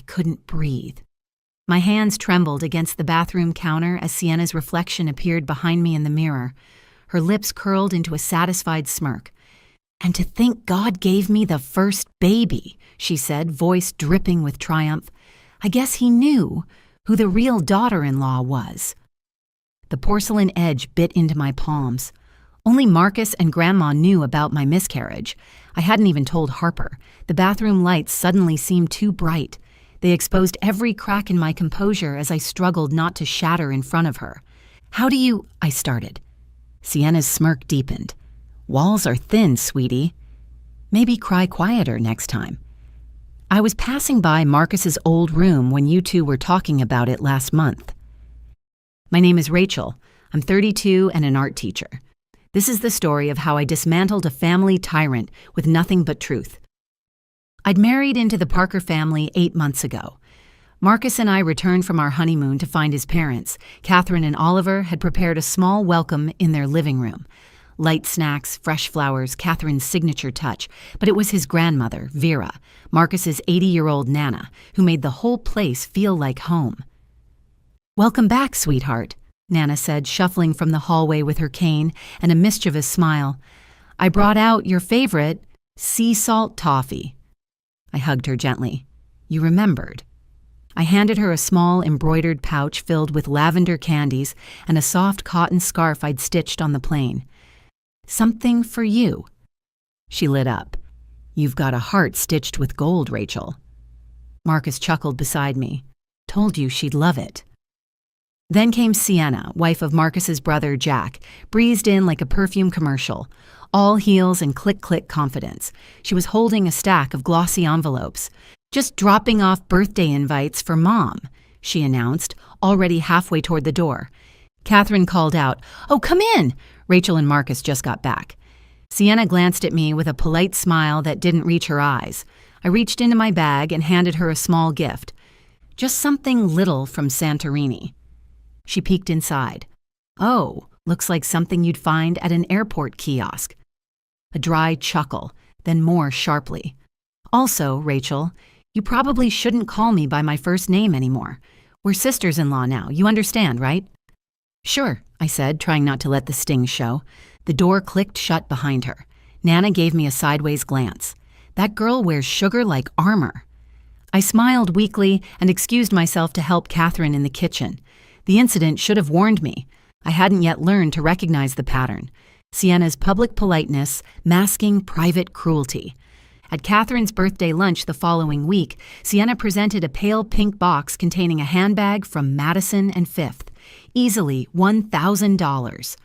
couldn't breathe. My hands trembled against the bathroom counter as Sienna's reflection appeared behind me in the mirror. Her lips curled into a satisfied smirk. "And to think God gave me the first baby," she said, voice dripping with triumph. "I guess he knew who the real daughter-in-law was." The porcelain edge bit into my palms. Only Marcus and Grandma knew about my miscarriage. I hadn't even told Harper. The bathroom lights suddenly seemed too bright. They exposed every crack in my composure as I struggled not to shatter in front of her. "How do you—" I started. Sienna's smirk deepened. "Walls are thin, sweetie. Maybe cry quieter next time." "I was passing by Marcus's old room when you two were talking about it last month." "My name is Rachel. I'm 32 and an art teacher. This is the story of how I dismantled a family tyrant with nothing but truth. I'd married into the Parker family 8 months ago. Marcus and I returned from our honeymoon to find his parents. Catherine and Oliver had prepared a small welcome in their living room. Light snacks, fresh flowers, Catherine's signature touch. But it was his grandmother, Vera, Marcus's 80-year-old Nana, who made the whole place feel like home. "Welcome back, sweetheart," Nana said, shuffling from the hallway with her cane and a mischievous smile. "I brought out your favorite, sea salt toffee." I hugged her gently. "You remembered." I handed her a small embroidered pouch filled with lavender candies and a soft cotton scarf I'd stitched on the plane. "Something for you." She lit up. "You've got a heart stitched with gold, Rachel." Marcus chuckled beside me. "Told you she'd love it." Then came Sienna, wife of Marcus's brother Jack, breezed in like a perfume commercial. All heels and click-click confidence. She was holding a stack of glossy envelopes. "Just dropping off birthday invites for Mom," she announced, already halfway toward the door. Catherine called out, "Oh, come in!" Rachel and Marcus just got back. Sienna glanced at me with a polite smile that didn't reach her eyes. I reached into my bag and handed her a small gift. "Just something little from Santorini." She peeked inside. "Oh, looks like something you'd find at an airport kiosk." A dry chuckle, then more sharply. "Also, Rachel, you probably shouldn't call me by my first name anymore. We're sisters-in-law now, you understand, right?" "Sure," I said, trying not to let the sting show. The door clicked shut behind her. Nana gave me a sideways glance. "That girl wears sugar like armor." I smiled weakly and excused myself to help Catherine in the kitchen. The incident should have warned me. I hadn't yet learned to recognize the pattern. Sienna's public politeness masking private cruelty. At Catherine's birthday lunch the following week, Sienna presented a pale pink box containing a handbag from Madison and Fifth. Easily $1,000.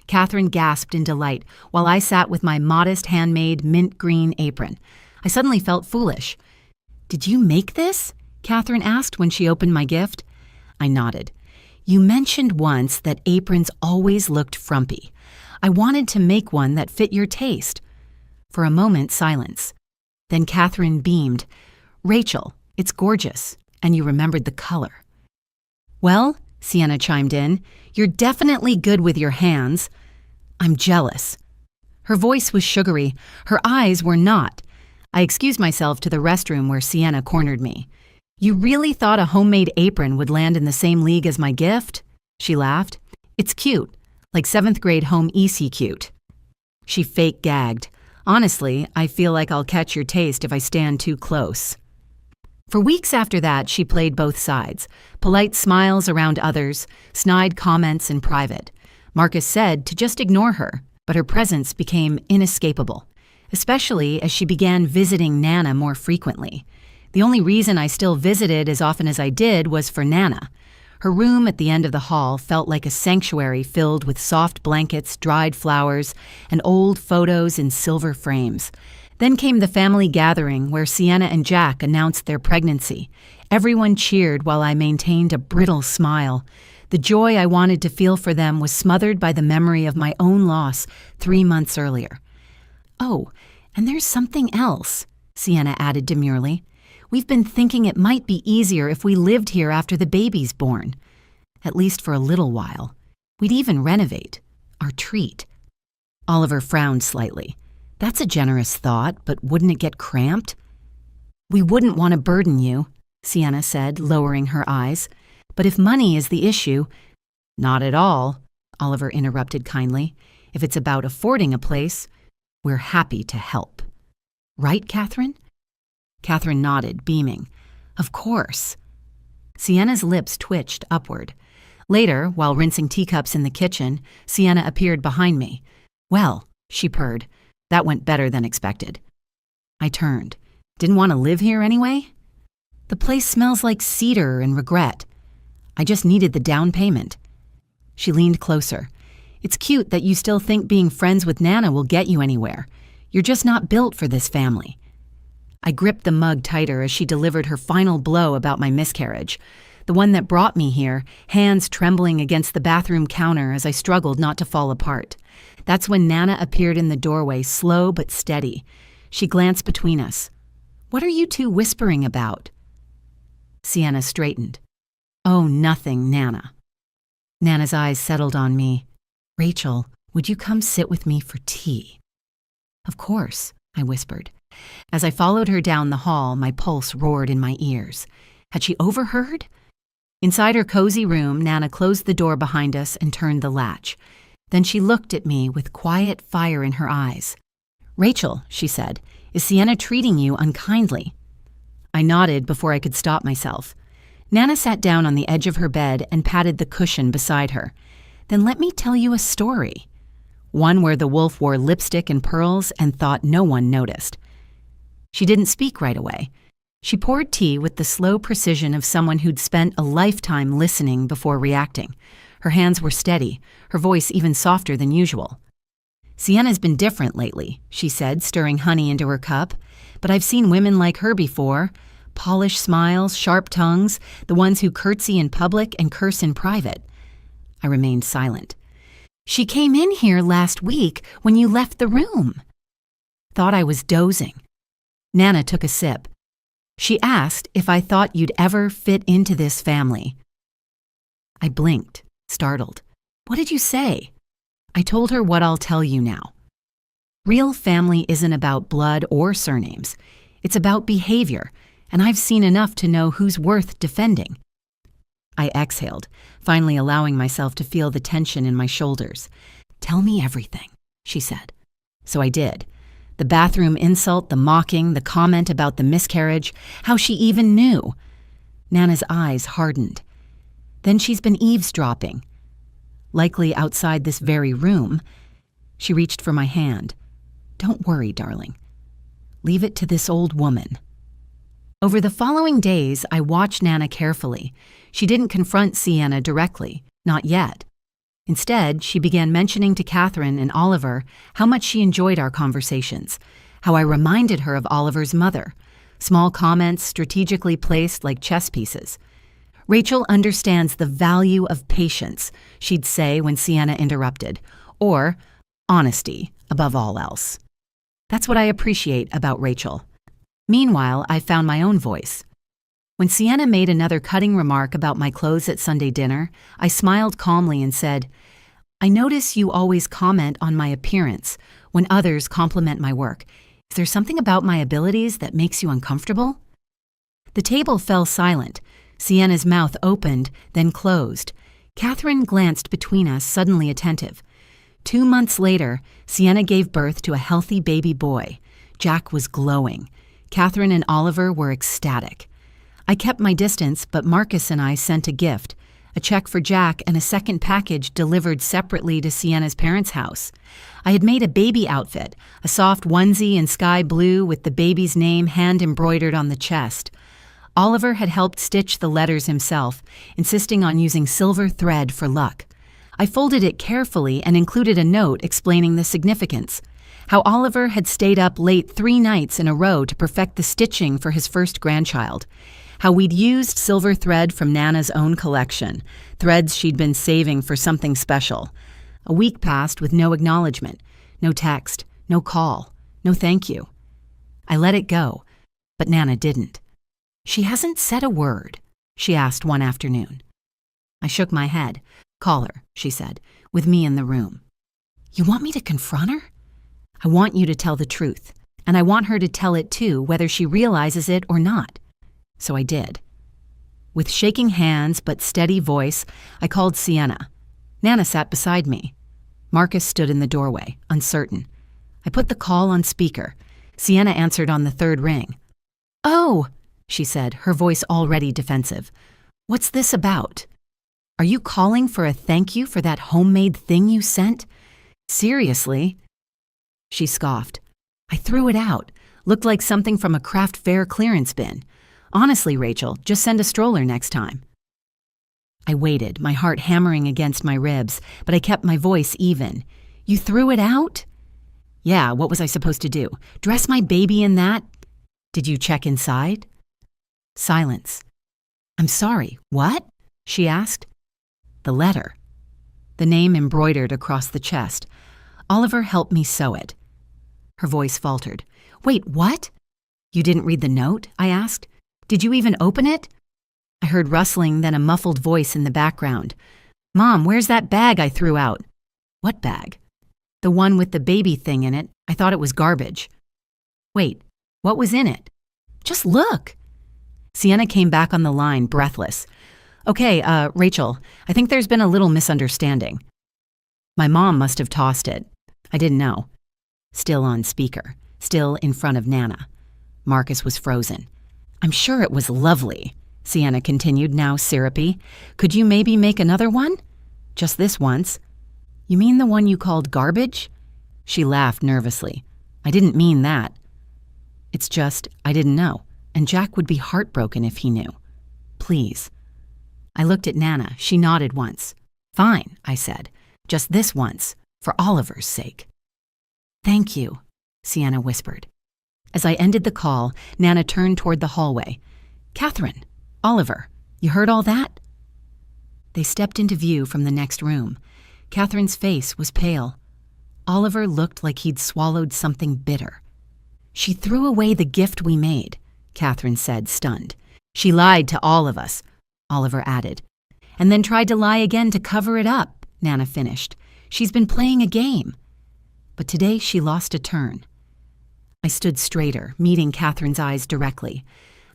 Catherine gasped in delight while I sat with my modest handmade mint green apron. I suddenly felt foolish. "Did you make this?" Catherine asked when she opened my gift. I nodded. "You mentioned once that aprons always looked frumpy. I wanted to make one that fit your taste." For a moment, silence. Then Catherine beamed. "Rachel, it's gorgeous, and you remembered the color." "Well," Sienna chimed in, "you're definitely good with your hands." "I'm jealous." Her voice was sugary. Her eyes were not. I excused myself to the restroom where Sienna cornered me. "You really thought a homemade apron would land in the same league as my gift?" She laughed. "It's cute, like 7th grade home EC cute." She fake gagged. "Honestly, I feel like I'll catch your taste if I stand too close." For weeks after that, she played both sides. Polite smiles around others, snide comments in private. Marcus said to just ignore her, but her presence became inescapable, especially as she began visiting Nana more frequently. The only reason I still visited as often as I did was for Nana. Her room at the end of the hall felt like a sanctuary filled with soft blankets, dried flowers, and old photos in silver frames. Then came the family gathering where Sienna and Jack announced their pregnancy. Everyone cheered while I maintained a brittle smile. The joy I wanted to feel for them was smothered by the memory of my own loss 3 months earlier. "Oh, and there's something else," Sienna added demurely. "We've been thinking it might be easier if we lived here after the baby's born. At least for a little while. We'd even renovate. Our treat." Oliver frowned slightly. "That's a generous thought, but wouldn't it get cramped?" "We wouldn't want to burden you." Sienna said, lowering her eyes. But if money is the issue— Not at all, Oliver interrupted kindly. If it's about affording a place, we're happy to help. Right, Catherine? Catherine nodded, beaming. Of course. Sienna's lips twitched upward. Later, while rinsing teacups in the kitchen, Sienna appeared behind me. Well, she purred. That went better than expected. I turned. Didn't want to live here anyway? The place smells like cedar and regret. I just needed the down payment. She leaned closer. It's cute that you still think being friends with Nana will get you anywhere. You're just not built for this family. I gripped the mug tighter as she delivered her final blow about my miscarriage, the one that brought me here, hands trembling against the bathroom counter as I struggled not to fall apart. That's when Nana appeared in the doorway, slow but steady. She glanced between us. What are you two whispering about? Sienna straightened. Oh, nothing, Nana. Nana's eyes settled on me. Rachel, would you come sit with me for tea? Of course, I whispered. As I followed her down the hall, my pulse roared in my ears. Had she overheard? Inside her cozy room, Nana closed the door behind us and turned the latch. Then she looked at me with quiet fire in her eyes. Rachel, she said, is Sienna treating you unkindly? I nodded before I could stop myself. Nana sat down on the edge of her bed and patted the cushion beside her. Then let me tell you a story. One where the wolf wore lipstick and pearls and thought no one noticed. She didn't speak right away. She poured tea with the slow precision of someone who'd spent a lifetime listening before reacting. Her hands were steady, her voice even softer than usual. Sienna's been different lately, she said, stirring honey into her cup. But I've seen women like her before. Polished smiles, sharp tongues, the ones who curtsy in public and curse in private. I remained silent. She came in here last week when you left the room. Thought I was dozing. Nana took a sip. She asked if I thought you'd ever fit into this family. I blinked, startled. What did you say? I told her what I'll tell you now. Real family isn't about blood or surnames. It's about behavior, and I've seen enough to know who's worth defending. I exhaled, finally allowing myself to feel the tension in my shoulders. Tell me everything, she said. So I did. The bathroom insult, the mocking, the comment about the miscarriage, how she even knew. Nana's eyes hardened. Then she's been eavesdropping. Likely outside this very room. She reached for my hand. Don't worry, darling. Leave it to this old woman. Over the following days, I watched Nana carefully. She didn't confront Sienna directly, not yet. Instead, she began mentioning to Catherine and Oliver how much she enjoyed our conversations, how I reminded her of Oliver's mother, small comments strategically placed like chess pieces. Rachel understands the value of patience, she'd say when Sienna interrupted, or honesty above all else. That's what I appreciate about Rachel. Meanwhile, I found my own voice. When Sienna made another cutting remark about my clothes at Sunday dinner, I smiled calmly and said, I notice you always comment on my appearance when others compliment my work. Is there something about my abilities that makes you uncomfortable? The table fell silent. Sienna's mouth opened, then closed. Catherine glanced between us, suddenly attentive. 2 months later, Sienna gave birth to a healthy baby boy. Jack was glowing. Catherine and Oliver were ecstatic. I kept my distance, but Marcus and I sent a gift, a check for Jack and a second package delivered separately to Sienna's parents' house. I had made a baby outfit, a soft onesie in sky blue with the baby's name hand-embroidered on the chest. Oliver had helped stitch the letters himself, insisting on using silver thread for luck. I folded it carefully and included a note explaining the significance. How Oliver had stayed up late 3 nights in a row to perfect the stitching for his first grandchild. How we'd used silver thread from Nana's own collection, threads she'd been saving for something special. A week passed with no acknowledgement, no text, no call, no thank you. I let it go, but Nana didn't. She hasn't said a word, she asked one afternoon. I shook my head. Call her, she said, with me in the room. You want me to confront her? I want you to tell the truth, and I want her to tell it too, whether she realizes it or not. So I did. With shaking hands but steady voice, I called Sienna. Nana sat beside me. Marcus stood in the doorway, uncertain. I put the call on speaker. Sienna answered on the third ring. "Oh," she said, her voice already defensive. "What's this about? Are you calling for a thank you for that homemade thing you sent? Seriously?" She scoffed. "I threw it out. Looked like something from a craft fair clearance bin. Honestly, Rachel, just send a stroller next time." I waited, my heart hammering against my ribs, but I kept my voice even. "You threw it out?" "Yeah, what was I supposed to do? Dress my baby in that?" "Did you check inside?" Silence. "I'm sorry, what?" she asked. "The letter." The name embroidered across the chest. "Oliver helped me sew it." Her voice faltered. "Wait, what? You didn't read the note?" I asked. "Did you even open it?" I heard rustling, then a muffled voice in the background. "Mom, where's that bag I threw out?" "What bag?" "The one with the baby thing in it. I thought it was garbage." "Wait, what was in it?" "Just look." Sienna came back on the line, breathless. "Okay, Rachel, I think there's been a little misunderstanding." My mom must have tossed it. I didn't know. Still on speaker, still in front of Nana. Marcus was frozen. "I'm sure it was lovely," Sienna continued, now syrupy. "Could you maybe make another one? Just this once." "You mean the one you called garbage?" She laughed nervously. "I didn't mean that. It's just, I didn't know, and Jack would be heartbroken if he knew. Please." I looked at Nana. She nodded once. "Fine," I said. "Just this once, for Oliver's sake." "Thank you," Sienna whispered. As I ended the call, Nana turned toward the hallway. "Catherine, Oliver, you heard all that?" They stepped into view from the next room. Catherine's face was pale. Oliver looked like he'd swallowed something bitter. "She threw away the gift we made," Catherine said, stunned. "She lied to all of us," Oliver added. "And then tried to lie again to cover it up," Nana finished. "She's been playing a game." But today she lost a turn. I stood straighter, meeting Catherine's eyes directly.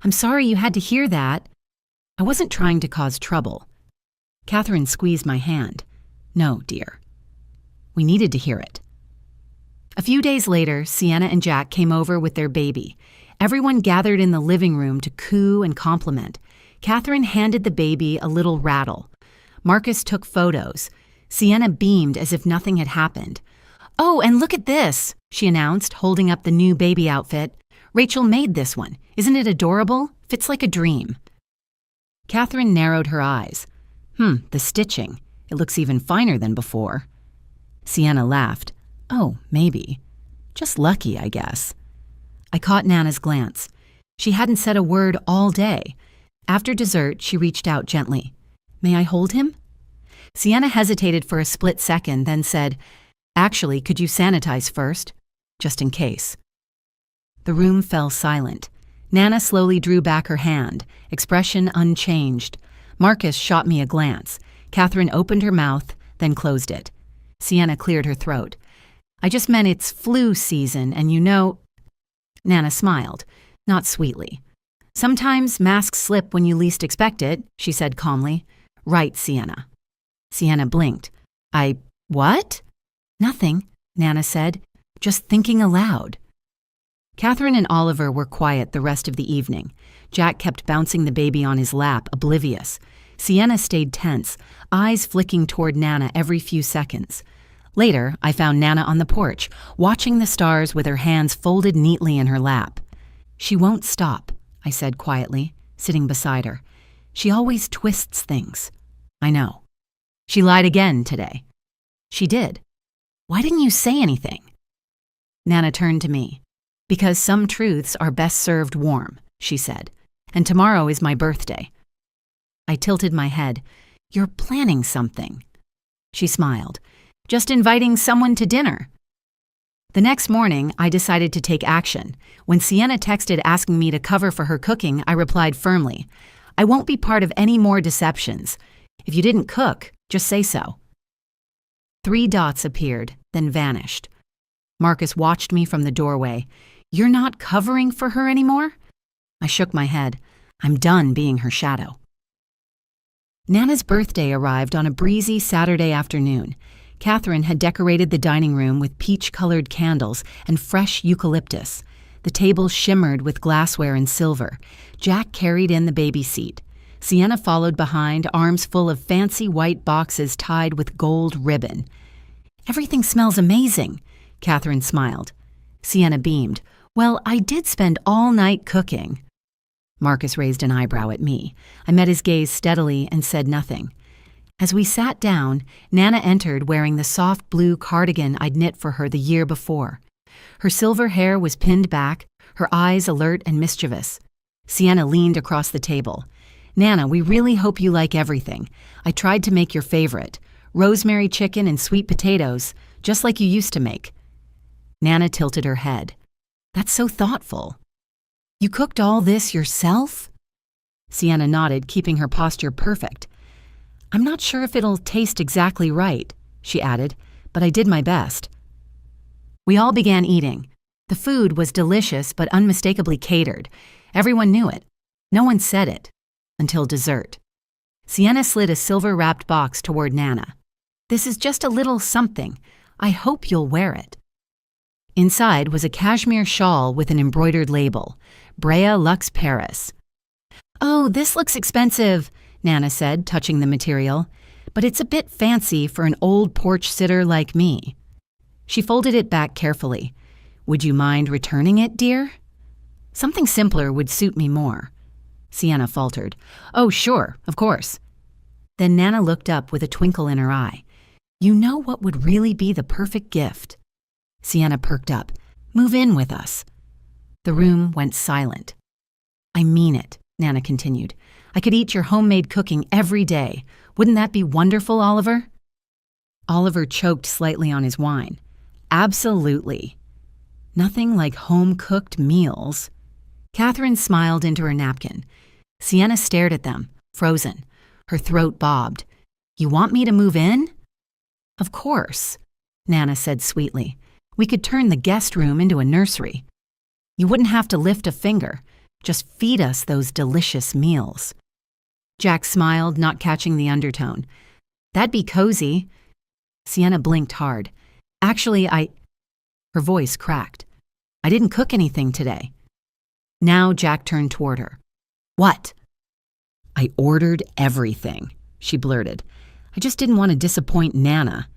"I'm sorry you had to hear that." "I wasn't trying to cause trouble." Catherine squeezed my hand. "No, dear. We needed to hear it." A few days later, Sienna and Jack came over with their baby. Everyone gathered in the living room to coo and compliment. Catherine handed the baby a little rattle. Marcus took photos. Sienna beamed as if nothing had happened. "Oh, and look at this," she announced, holding up the new baby outfit. "Rachel made this one. Isn't it adorable? Fits like a dream." Catherine narrowed her eyes. The stitching. It looks even finer than before." Sienna laughed. "Oh, maybe. Just lucky, I guess." I caught Nana's glance. She hadn't said a word all day. After dessert, she reached out gently. "May I hold him?" Sienna hesitated for a split second, then said, "Actually, could you sanitize first? Just in case." The room fell silent. Nana slowly drew back her hand, expression unchanged. Marcus shot me a glance. Catherine opened her mouth, then closed it. Sienna cleared her throat. "I just meant it's flu season, and you know—" Nana smiled, not sweetly. "Sometimes masks slip when you least expect it," she said calmly. "Right, Sienna." Sienna blinked. What?" "Nothing," Nana said. "Just thinking aloud." Catherine and Oliver were quiet the rest of the evening. Jack kept bouncing the baby on his lap, oblivious. Sienna stayed tense, eyes flicking toward Nana every few seconds. Later, I found Nana on the porch, watching the stars with her hands folded neatly in her lap. "She won't stop," I said quietly, sitting beside her. "She always twists things." "I know." "She lied again today." "She did." "Why didn't you say anything?" Nana turned to me. "Because some truths are best served warm," she said. "And tomorrow is my birthday." I tilted my head. "You're planning something." She smiled. "Just inviting someone to dinner." The next morning, I decided to take action. When Sienna texted asking me to cover for her cooking, I replied firmly, "I won't be part of any more deceptions. If you didn't cook, just say so." 3 dots appeared, then vanished. Marcus watched me from the doorway. "You're not covering for her anymore?" I shook my head. "I'm done being her shadow." Nana's birthday arrived on a breezy Saturday afternoon. Catherine had decorated the dining room with peach-colored candles and fresh eucalyptus. The table shimmered with glassware and silver. Jack carried in the baby seat. Sienna followed behind, arms full of fancy white boxes tied with gold ribbon. "Everything smells amazing," Catherine smiled. Sienna beamed. "Well, I did spend all night cooking." Marcus raised an eyebrow at me. I met his gaze steadily and said nothing. As we sat down, Nana entered wearing the soft blue cardigan I'd knit for her the year before. Her silver hair was pinned back, her eyes alert and mischievous. Sienna leaned across the table. "Nana, we really hope you like everything. I tried to make your favorite. Rosemary chicken and sweet potatoes, just like you used to make." Nana tilted her head. "That's so thoughtful. You cooked all this yourself?" Sienna nodded, keeping her posture perfect. "I'm not sure if it'll taste exactly right," she added, "but I did my best." We all began eating. The food was delicious but unmistakably catered. Everyone knew it. No one said it. Until dessert. Sienna slid a silver-wrapped box toward Nana. "This is just a little something. I hope you'll wear it." Inside was a cashmere shawl with an embroidered label, Brea Lux Paris. "Oh, this looks expensive," Nana said, touching the material, "but it's a bit fancy for an old porch sitter like me." She folded it back carefully. "Would you mind returning it, dear?" "Something simpler would suit me more." Sienna faltered. "Oh, sure, of course." Then Nana looked up with a twinkle in her eye. "You know what would really be the perfect gift?" Sienna perked up. "Move in with us." The room went silent. "I mean it," Nana continued. "I could eat your homemade cooking every day. Wouldn't that be wonderful, Oliver?" Oliver choked slightly on his wine. "Absolutely. Nothing like home-cooked meals." Catherine smiled into her napkin. Sienna stared at them, frozen. Her throat bobbed. "You want me to move in?" "Of course," Nana said sweetly. "We could turn the guest room into a nursery. You wouldn't have to lift a finger. Just feed us those delicious meals." Jack smiled, not catching the undertone. "That'd be cozy." Sienna blinked hard. "Actually, Her voice cracked. "I didn't cook anything today." Now Jack turned toward her. "What?" "I ordered everything," she blurted. "I just didn't want to disappoint Nana."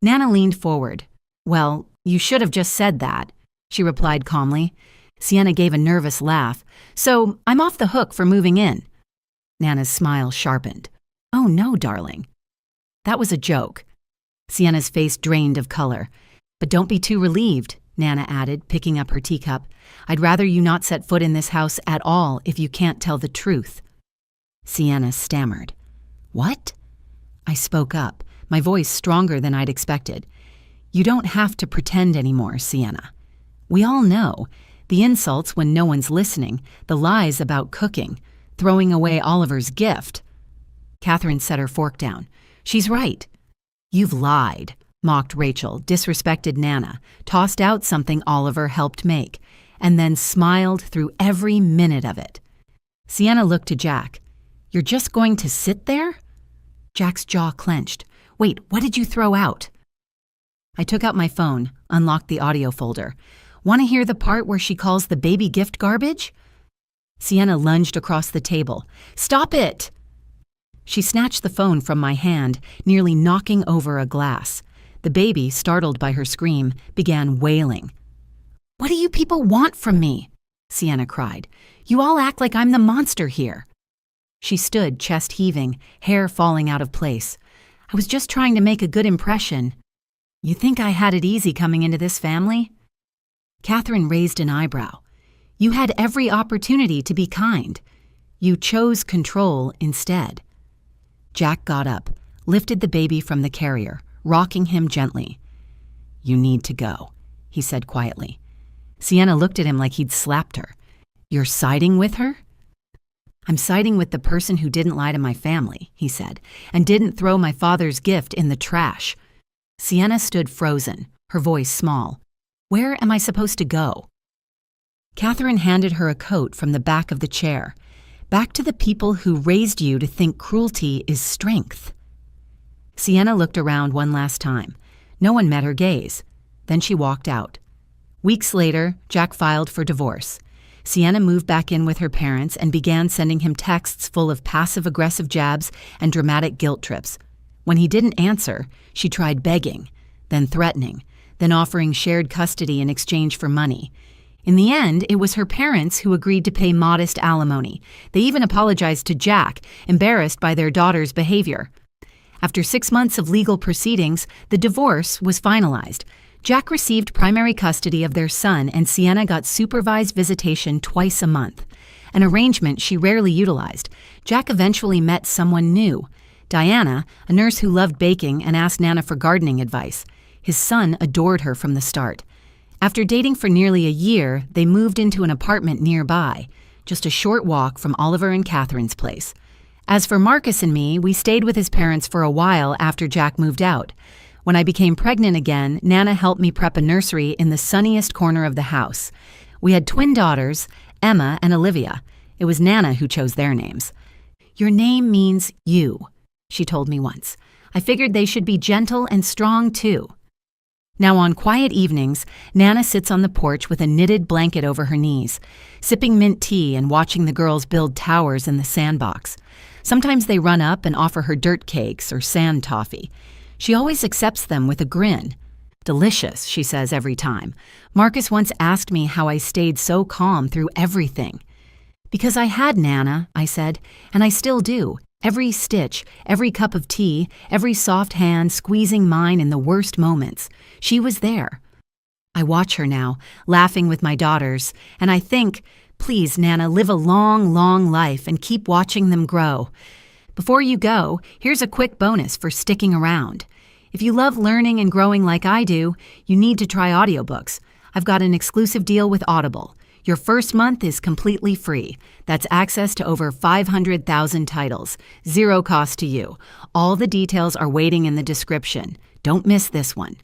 Nana leaned forward. "Well, you should have just said that," she replied calmly. Sienna gave a nervous laugh. "So I'm off the hook for moving in." Nana's smile sharpened. "Oh no, darling." That was a joke. Sienna's face drained of color. "But don't be too relieved," Nana added, picking up her teacup. "I'd rather you not set foot in this house at all if you can't tell the truth." Sienna stammered. "What?" I spoke up, my voice stronger than I'd expected. "You don't have to pretend anymore, Sienna. We all know. The insults when no one's listening, the lies about cooking, throwing away Oliver's gift." Catherine set her fork down. "She's right." "You've lied," mocked Rachel, disrespected Nana, tossed out something Oliver helped make, and then smiled through every minute of it. Sienna looked to Jack. "You're just going to sit there?" Jack's jaw clenched. "Wait, what did you throw out?" I took out my phone, unlocked the audio folder. "Want to hear the part where she calls the baby gift garbage?" Sienna lunged across the table. "Stop it!" She snatched the phone from my hand, nearly knocking over a glass. The baby, startled by her scream, began wailing. "What do you people want from me?" Sienna cried. "You all act like I'm the monster here." She stood, chest heaving, hair falling out of place. "I was just trying to make a good impression." "You think I had it easy coming into this family?" Catherine raised an eyebrow. "You had every opportunity to be kind. You chose control instead." Jack got up, lifted the baby from the carrier, rocking him gently. "You need to go," he said quietly. Sienna looked at him like he'd slapped her. "You're siding with her?" "I'm siding with the person who didn't lie to my family," he said, "and didn't throw my father's gift in the trash." Sienna stood frozen, her voice small. "Where am I supposed to go?" Catherine handed her a coat from the back of the chair. Back to the people who raised you to think cruelty is strength. Sienna looked around one last time. No one met her gaze. Then she walked out. Weeks later, Jack filed for divorce. Sienna moved back in with her parents and began sending him texts full of passive-aggressive jabs and dramatic guilt trips. When he didn't answer, she tried begging, then threatening, then offering shared custody in exchange for money. In the end, it was her parents who agreed to pay modest alimony. They even apologized to Jack, embarrassed by their daughter's behavior. After 6 months of legal proceedings, the divorce was finalized. Jack received primary custody of their son, and Sienna got supervised visitation twice a month, an arrangement she rarely utilized. Jack eventually met someone new, Diana, a nurse who loved baking and asked Nana for gardening advice. His son adored her from the start. After dating for nearly a year, they moved into an apartment nearby, just a short walk from Oliver and Catherine's place. As for Marcus and me, we stayed with his parents for a while after Jack moved out. When I became pregnant again, Nana helped me prep a nursery in the sunniest corner of the house. We had twin daughters, Emma and Olivia. It was Nana who chose their names. "Your name means you," she told me once. "I figured they should be gentle and strong too." Now on quiet evenings, Nana sits on the porch with a knitted blanket over her knees, sipping mint tea and watching the girls build towers in the sandbox. Sometimes they run up and offer her dirt cakes or sand toffee. She always accepts them with a grin. "Delicious," she says every time. Marcus once asked me how I stayed so calm through everything. "Because I had Nana," I said, "and I still do. Every stitch, every cup of tea, every soft hand squeezing mine in the worst moments. She was there." I watch her now, laughing with my daughters, and I think, please, Nana, live a long, long life and keep watching them grow. Before you go, here's a quick bonus for sticking around. If you love learning and growing like I do, you need to try audiobooks. I've got an exclusive deal with Audible. Your first month is completely free. That's access to over 500,000 titles. Zero cost to you. All the details are waiting in the description. Don't miss this one.